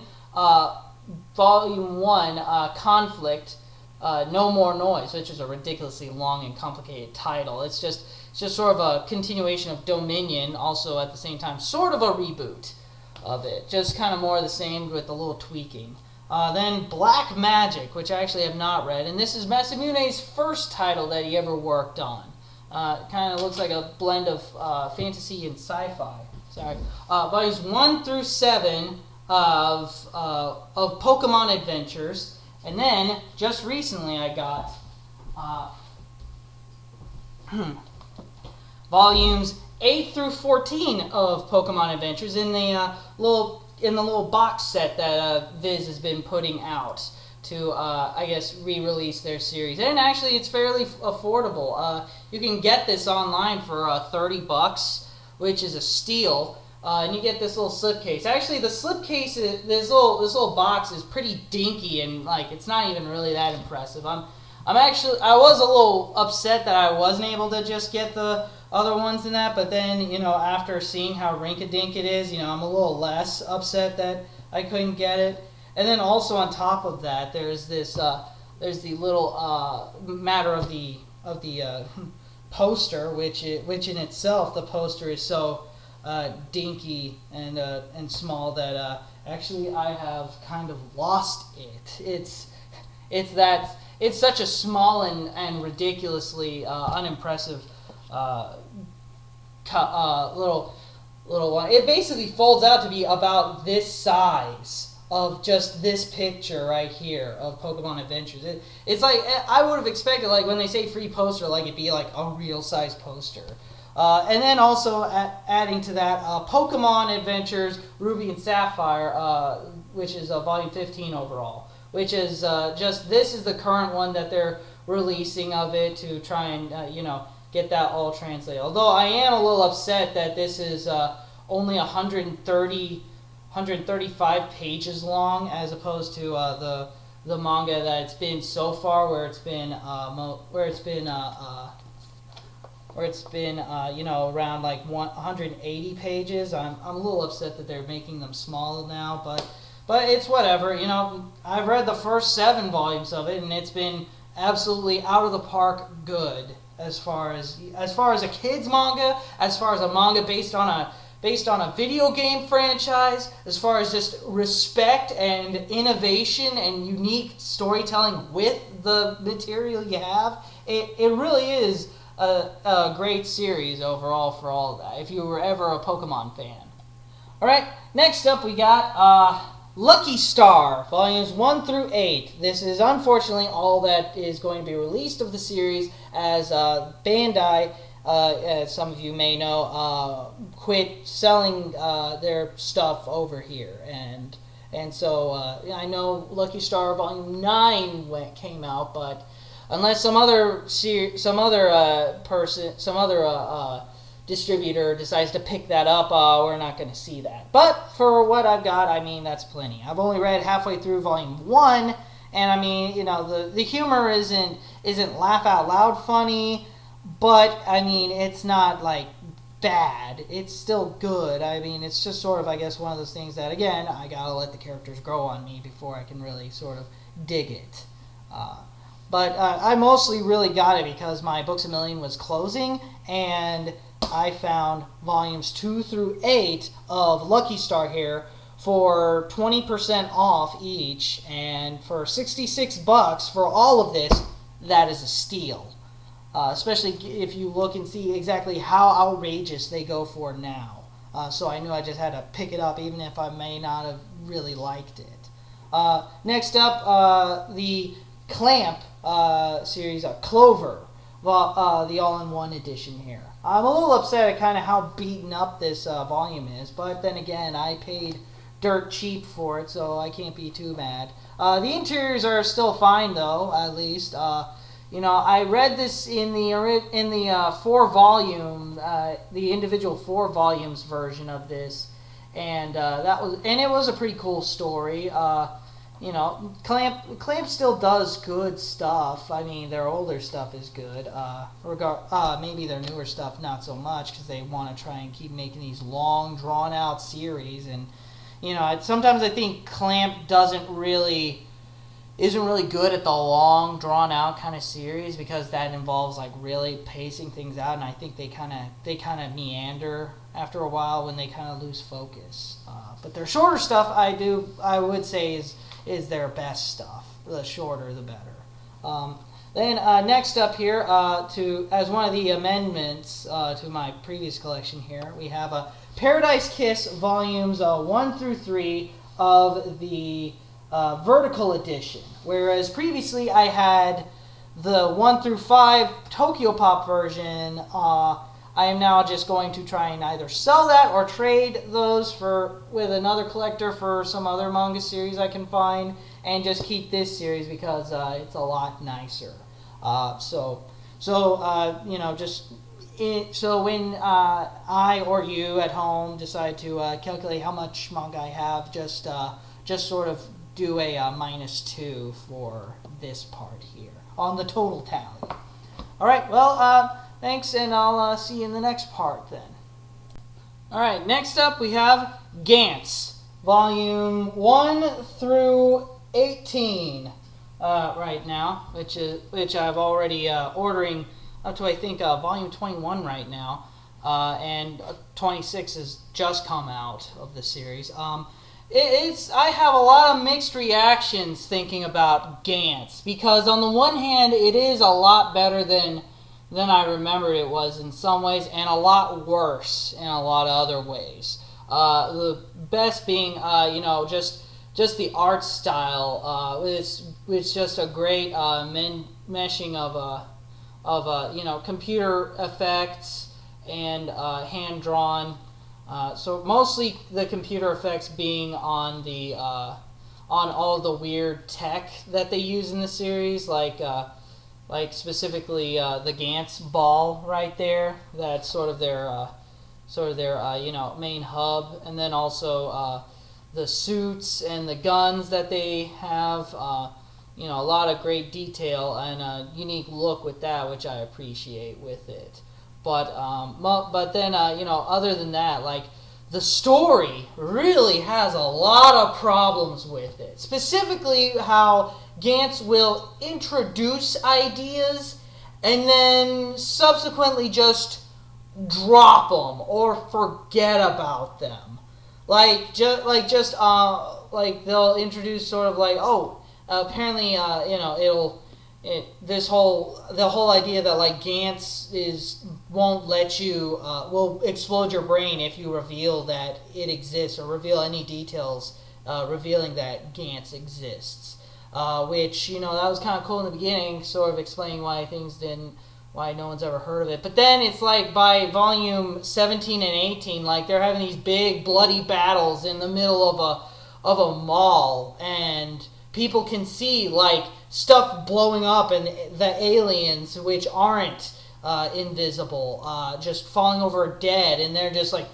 Volume 1, Conflict, No More Noise, which is a ridiculously long and complicated title. It's just sort of a continuation of Dominion, also at the same time sort of a reboot of it. Just kind of more of the same with a little tweaking. Then Black Magic, which I actually have not read, and this is Masamune's first title that he ever worked on. Kind of looks like a blend of fantasy and sci-fi. Sorry. Volumes 1 through 7 of Pokemon Adventures. And then, just recently I got volumes 8 through 14 of Pokemon Adventures in the little box set that Viz has been putting out to, I guess, re-release their series. And actually, it's fairly affordable. You can get this online for $30, which is a steal. And you get this little slipcase. Actually, the slipcase, this little box is pretty dinky, and like it's not even really that impressive. I was a little upset that I wasn't able to just get the other ones in that, but then after seeing how rink-a-dink it is, I'm a little less upset that I couldn't get it. And then also on top of that, there's this there's the little matter of the poster, which in itself the poster is so dinky and small that actually I have kind of lost it. It's such a small and ridiculously unimpressive little one. It basically folds out to be about this size of just this picture right here of Pokemon Adventures. It's like I would have expected, like when they say free poster, like it'd be like a real size poster. And then also adding to that, Pokemon Adventures Ruby and Sapphire, which is volume 15 overall, which is this is the current one that they're releasing of it to try and get that all translated. Although I am a little upset that this is only 135 pages long, as opposed to the manga that it's been so far, where it's been around like 180 pages. I'm a little upset that they're making them small now, but it's whatever. I've read the first 7 volumes of it, and it's been absolutely out of the park good as far as a kids manga, as far as a manga based on a video game franchise, as far as just respect and innovation and unique storytelling with the material you have. It really is a great series overall for all of that, if you were ever a Pokemon fan. Alright, next up we got Lucky Star, volumes 1 through 8. This is unfortunately all that is going to be released of the series, as Bandai, as some of you may know, quit selling their stuff over here, and so I know Lucky Star volume 9 came out, but unless some other distributor decides to pick that up, we're not going to see that. But for what I've got, I mean, that's plenty. I've only read halfway through volume 1, and I mean, the humor isn't laugh out loud funny, but I mean, it's not like bad. It's still good. I mean, it's just sort of, I guess, one of those things that, again, I gotta let the characters grow on me before I can really sort of dig it. But I mostly really got it because my Books A Million was closing, and I found volumes 2 through 8 of Lucky Star here for 20% off each, and for $66 for all of this, that is a steal. Especially if you look and see exactly how outrageous they go for now. So I knew I just had to pick it up, even if I may not have really liked it. Next up, the Clamp series, Clover, the all-in-one edition here. I'm a little upset at kind of how beaten up this volume is, but then again, I paid dirt cheap for it, so I can't be too mad. The interiors are still fine, though, at least. I read this in the 4-volume, the individual 4 volumes version of this, and it was a pretty cool story. Clamp still does good stuff. I mean, their older stuff is good. Maybe their newer stuff not so much, because they want to try and keep making these long, drawn-out series. And sometimes I think Clamp isn't really good at the long, drawn-out kind of series, because that involves like really pacing things out, and I think they kind of meander after a while when they kind of lose focus. But their shorter stuff, I would say is their best stuff. The shorter, the better. Then next up here, as one of the amendments to my previous collection here, we have Paradise Kiss volumes 1 through 3 of the vertical edition. Whereas previously I had the 1 through 5 Tokyo Pop version. I am now just going to try and either sell that or trade those with another collector for some other manga series I can find, and just keep this series because it's a lot nicer. So when I or you at home decide to calculate how much manga I have, just sort of do a -2 for this part here on the total tally. All right, well, thanks, and I'll see you in the next part then. All right, next up we have Gantz, volume 1 through 18 right now, which I've already ordering up to, I think, volume 21 right now, and 26 has just come out of the series. I have a lot of mixed reactions thinking about Gantz, because on the one hand it is a lot better than I remembered it was in some ways, and a lot worse in a lot of other ways. The best being just the art style. It's just a great meshing of computer effects and hand drawn. So mostly the computer effects being on all the weird tech that they use in the series, like specifically the Gantz ball right there. That's sort of their main hub, and then also the suits and the guns that they have. A lot of great detail and a unique look with that, which I appreciate with it. But then other than that, like, the story really has a lot of problems with it. Specifically, how Gantz will introduce ideas and then subsequently just drop them or forget about them. Like they'll introduce sort of like, apparently the whole idea that like Gantz won't let you will explode your brain if you reveal that it exists or reveal any details revealing that Gantz exists, which that was kind of cool in the beginning, sort of explaining why no one's ever heard of it. But then it's like by volume 17 and 18, like they're having these big bloody battles in the middle of a mall, and people can see like stuff blowing up, and the aliens, which aren't invisible, just falling over dead, and they're just like,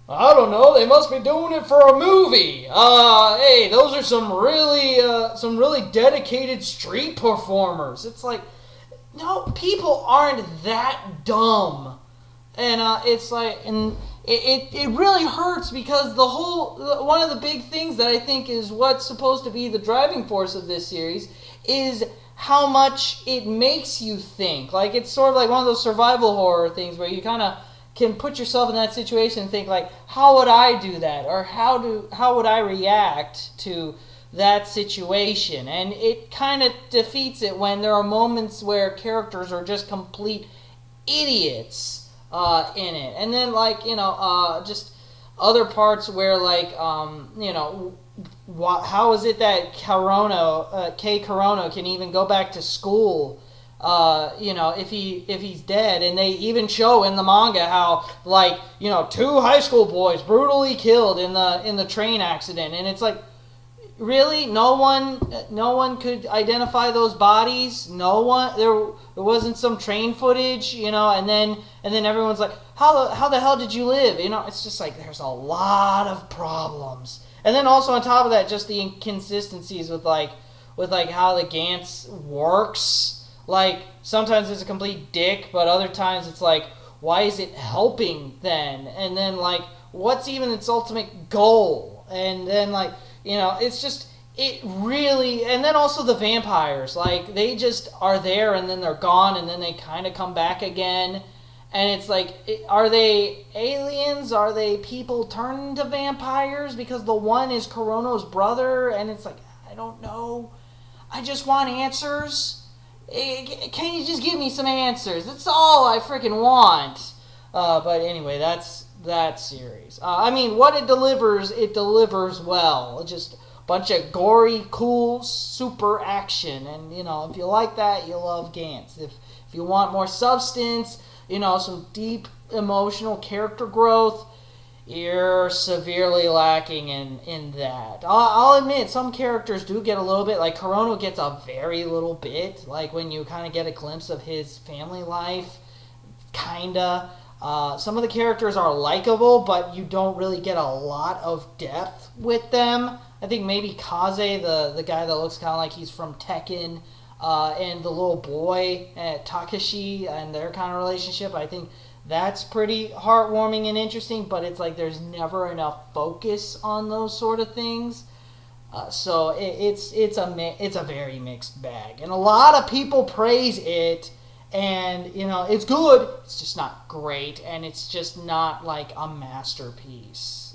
I don't know, they must be doing it for a movie. Hey, those are some really dedicated street performers. It's like, no, people aren't that dumb. And it's like, and it really hurts, because one of the big things that I think is what's supposed to be the driving force of this series is how much it makes you think. Like, it's sort of like one of those survival horror things where you kind of can put yourself in that situation and think like, how would I do that? Or how would I react to that situation? And it kind of defeats it when there are moments where characters are just complete idiots in it. And then, like, other parts where like how is it that Kei Korono can even go back to school? If he's dead, and they even show in the manga how like 2 high school boys brutally killed in the train accident, and it's like, really, no one could identify those bodies. No one, there wasn't some train footage, and then everyone's like, how the hell did you live? It's just like there's a lot of problems, and then also on top of that, just the inconsistencies with like how the Gantz works. Like, sometimes it's a complete dick, but other times it's like, why is it helping then? And then, like, what's even its ultimate goal? And then, like, it's just, it really, and then also the vampires, like, they just are there and then they're gone and then they kind of come back again. And it's like, are they aliens? Are they people turned into vampires? Because the one is Korono's brother, and it's like, I don't know. I just want answers. Can you just give me some answers? That's all I freaking want. But anyway, that's that series. What it delivers well. Just a bunch of gory, cool, super action. And, if you like that, you love Gantz. If you want more substance, some deep emotional character growth, you're severely lacking in that. I'll admit, some characters do get a little bit, like Korono gets a very little bit, like when you kind of get a glimpse of his family life, kinda. Some of the characters are likable, but you don't really get a lot of depth with them. I think maybe Kaze, the guy that looks kind of like he's from Tekken, and the little boy, Takashi, and their kind of relationship, I think that's pretty heartwarming and interesting, but it's like there's never enough focus on those sort of things. So it's a very mixed bag, and a lot of people praise it, and it's good. It's just not great, and it's just not like a masterpiece.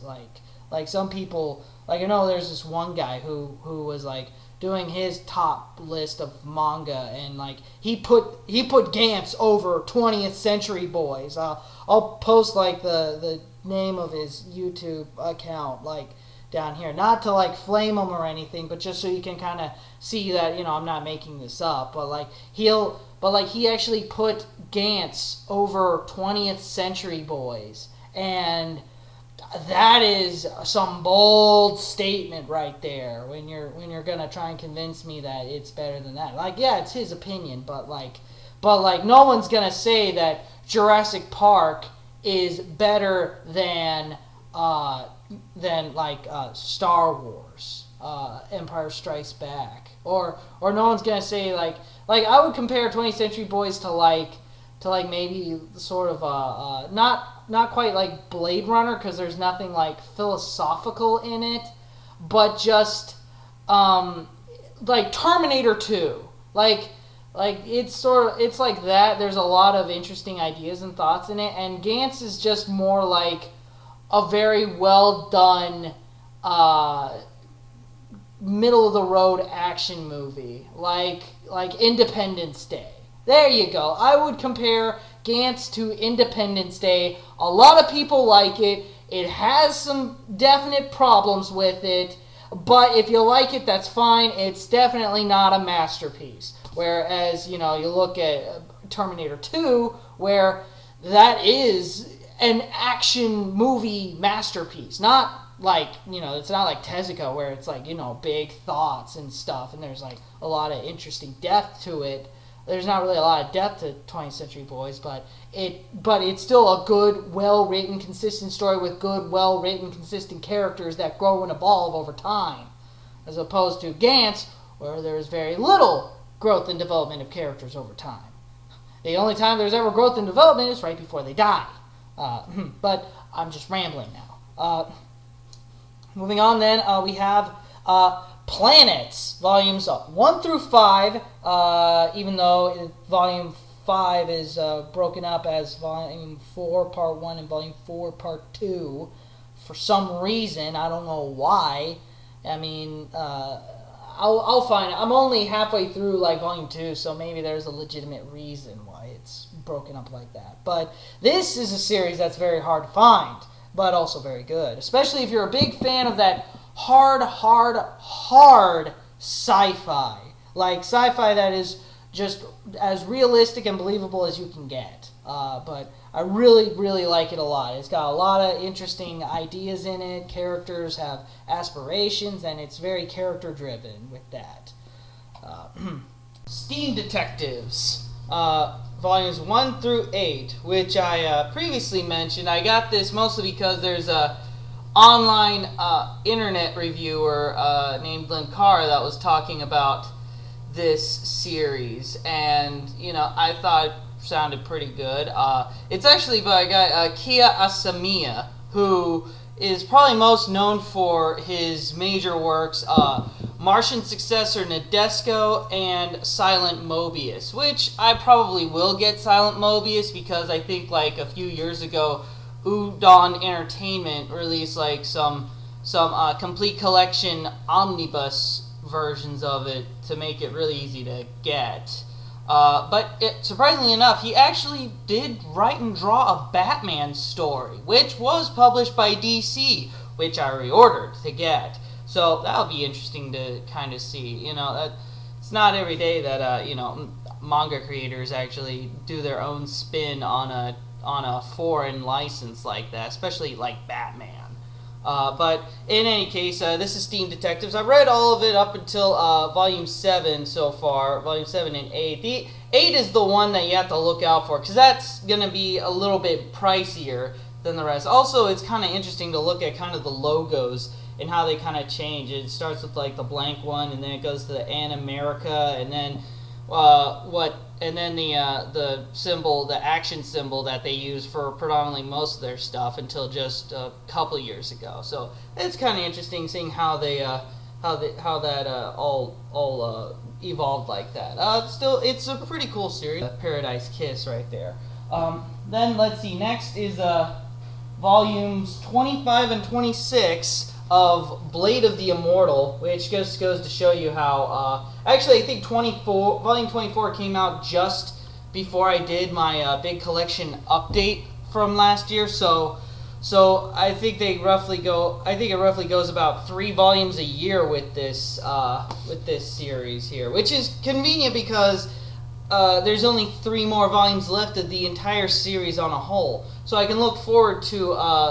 Like some people, like I know there's this one guy who was like doing his top list of manga, and like he put Gantz over 20th Century Boys. I'll post like the name of his YouTube account like down here, not to like flame him or anything, but just so you can kind of see that I'm not making this up. But he actually put Gantz over 20th Century Boys, and that is some bold statement right there when you're gonna try and convince me that it's better than that. Like, yeah, it's his opinion, but no one's gonna say that Jurassic Park is better than Star Wars, Empire Strikes Back, or no one's gonna say like I would compare 20th Century Boys to maybe sort of not quite like Blade Runner, because there's nothing like philosophical in it, but just like Terminator 2. Like it's like that. There's a lot of interesting ideas and thoughts in it, and Gantz is just more like a very well done middle of the road action movie, like Independence Day. There you go. I would compare Gantz to Independence Day. A lot of people like it. It has some definite problems with it, but if you like it, that's fine. It's definitely not a masterpiece. Whereas, you look at Terminator 2, where that is an action movie masterpiece. Not like, it's not like Tezuka, where it's like, big thoughts and stuff, and there's like a lot of interesting depth to it. There's not really a lot of depth to 20th Century Boys, but it's still a good, well-written, consistent story with good, well-written, consistent characters that grow and evolve over time, as opposed to Gantz, where there's very little growth and development of characters over time. The only time there's ever growth and development is right before they die. But I'm just rambling now. Moving on then, we have Planets, volumes 1 through 5, even though volume 5 is broken up as volume 4 part 1 and volume 4 part 2 for some reason. I don't know why. I'll find it. I'm only halfway through volume 2, so maybe there's a legitimate reason why it's broken up like that. But this is a series that's very hard to find. but also very good. Especially if you're a big fan of that hard sci-fi. Like sci-fi that is just as realistic and believable as you can get. But I really like it a lot. It's got a lot of interesting ideas in it. Characters have aspirations, and it's very character-driven with that. Steam Detectives, volumes 1 through 8, which I previously mentioned. I got this mostly because there's a online internet reviewer named Lynn Carr that was talking about this series, and I thought it sounded pretty good. It's actually by a guy, Kia Asamiya, who is probably most known for his major works, Martian Successor Nadesco and Silent Mobius, which I probably will get Silent Mobius because I think like a few years ago Udon Entertainment released like some complete collection omnibus versions of it to make it really easy to get. But surprisingly enough, he actually did write and draw a Batman story, which was published by DC, which I reordered to get. So that'll be interesting to kind of see. It's not every day that manga creators actually do their own spin on a foreign license like that, especially like Batman. But in any case, this is Steam Detectives. I've read all of it up until Volume 7 so far, Volume 7 and 8. The 8 is the one that you have to look out for, because that's going to be a little bit pricier than the rest. Also, it's kind of interesting to look at kind of the logos and how they kind of change. It starts with like the blank one, and then it goes to the An America, and then the symbol, the action symbol that they use for predominantly most of their stuff until just a couple years ago. So it's kind of interesting seeing how that all evolved like that. Still, it's a pretty cool series. Paradise Kiss right there. Then let's see. Next is volumes 25 and 26 of Blade of the Immortal, which just goes to show you how. Actually, I think volume 24 came out just before I did my big collection update from last year. So I think it roughly goes about 3 volumes a year with this series here, which is convenient because there's only 3 more volumes left of the entire series on a whole. So I can look forward to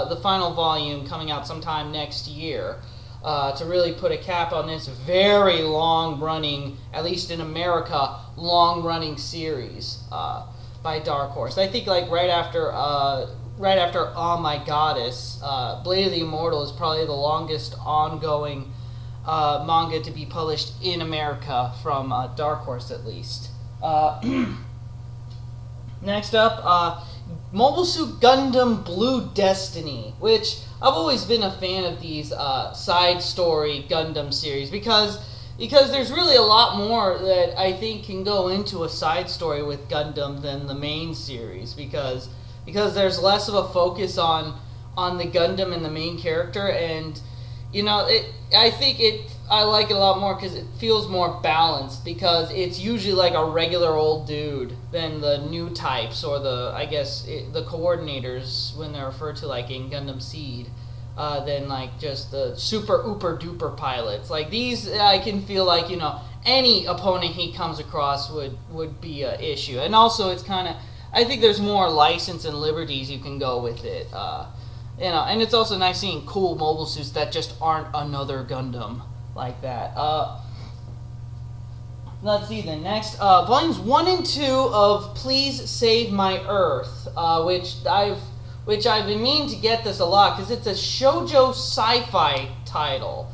the final volume coming out sometime next year to really put a cap on this very long-running, at least in America, long-running series by Dark Horse. I think like right after Oh My Goddess, Blade of the Immortal is probably the longest ongoing manga to be published in America from Dark Horse at least. Next up, Mobile Suit Gundam Blue Destiny, which I've always been a fan of these side story Gundam series because there's really a lot more that I think can go into a side story with Gundam than the main series because there's less of a focus on the Gundam and the main character, and I like it a lot more because it feels more balanced, because it's usually like a regular old dude than the new types, or the coordinators when they're referred to like in Gundam Seed, than like just the super ooper duper pilots. Like these, I can feel like any opponent he comes across would be an issue, and also it's kind of, I think there's more license and liberties you can go with it. And it's also nice seeing cool mobile suits that just aren't another Gundam like that. Let's see the next volumes 1 and 2 of Please Save My Earth, which I've been meaning to get this a lot because it's a shoujo sci-fi title,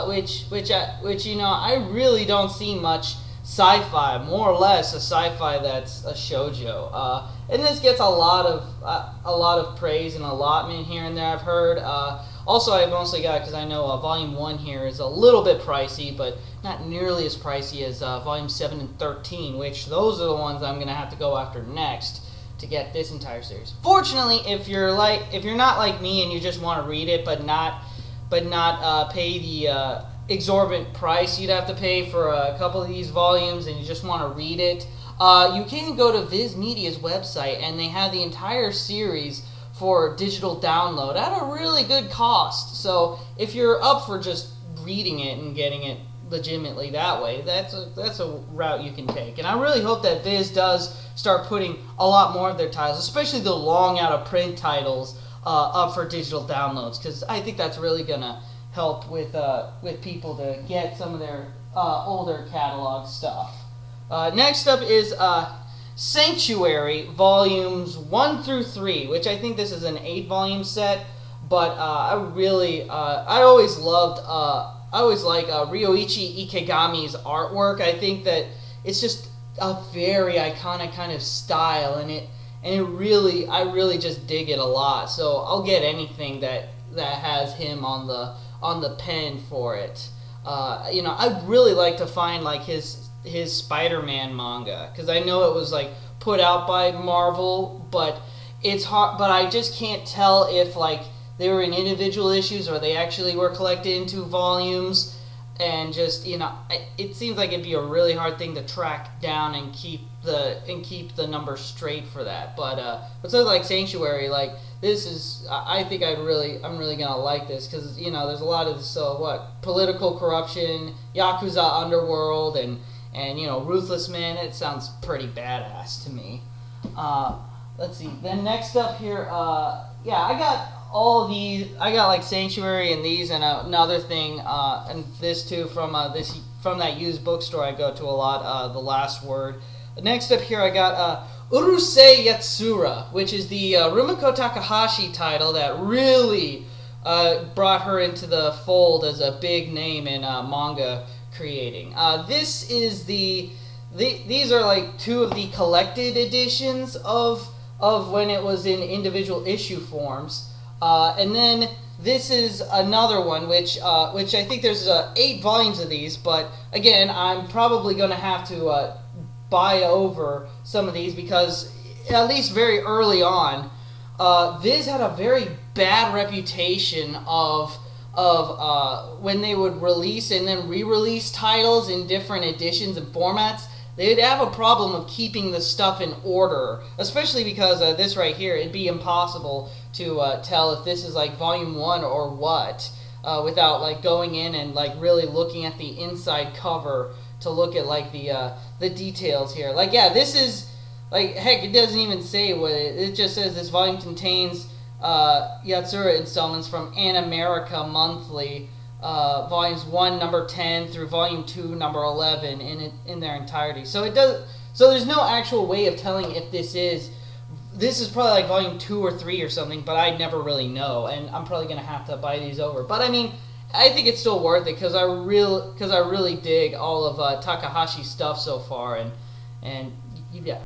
which I really don't see much sci-fi, more or less a sci-fi that's a shoujo. And this gets a lot of praise and allotment here and there, I've heard. Also, I mostly got, because I know Volume 1 here is a little bit pricey, but not nearly as pricey as Volume 7 and 13, which those are the ones I'm going to have to go after next to get this entire series. Fortunately, if you're not like me and you just want to read it but not pay the exorbitant price you'd have to pay for a couple of these volumes, and you just want to read it, you can go to Viz Media's website, and they have the entire series for digital download at a really good cost. So if you're up for just reading it and getting it legitimately that way, that's a route you can take. And I really hope that Viz does start putting a lot more of their titles, especially the long out of print titles, up for digital downloads, because I think that's really gonna help with people to get some of their older catalog stuff. Next up is Sanctuary Volumes 1 through 3, which I think this is an 8-volume set, but I always loved, Ryoichi Ikegami's artwork. I think that it's just a very iconic kind of style, and I really just dig it a lot. So I'll get anything that has him on the pen for it. I'd really like to find like his Spider-Man manga, because I know it was like put out by Marvel, but it's hard. But I just can't tell if like they were in individual issues or they actually were collected into volumes. And just it seems like it'd be a really hard thing to track down and keep the numbers straight for that. But something like Sanctuary, like this is, I think I'm really gonna like this, because there's a lot of this political corruption, Yakuza underworld, and Ruthless Man. It sounds pretty badass to me. Let's see. Then next up here, I got all of these. I got like Sanctuary and these, and another thing, and this too from that used bookstore I go to a lot. The Last Word. Next up here, I got Urusei Yatsura, which is the Rumiko Takahashi title that really brought her into the fold as a big name in manga creating. This is these are like two of the collected editions of when it was in individual issue forms, and then this is another one which I think there's 8 volumes of these, but again I'm probably going to have to buy over some of these, because at least very early on, Viz had a very bad reputation of when they would release and then re-release titles in different editions and formats. They'd have a problem of keeping the stuff in order, especially because this right here, it'd be impossible to tell if this is like volume 1 or what, without like going in and like really looking at the inside cover to look at like the details here. Like, yeah, this is like, heck, it doesn't even say what it just says. This volume contains Yatsura installments from An-America Monthly, volumes 1 number 10 through volume 2 number 11 in their entirety. So there's no actual way of telling if this is probably like volume 2 or 3 or something, but I never really know, and I'm probably gonna have to buy these over. But I mean, I think it's still worth it, because I really dig all of Takahashi's stuff so far, and yeah.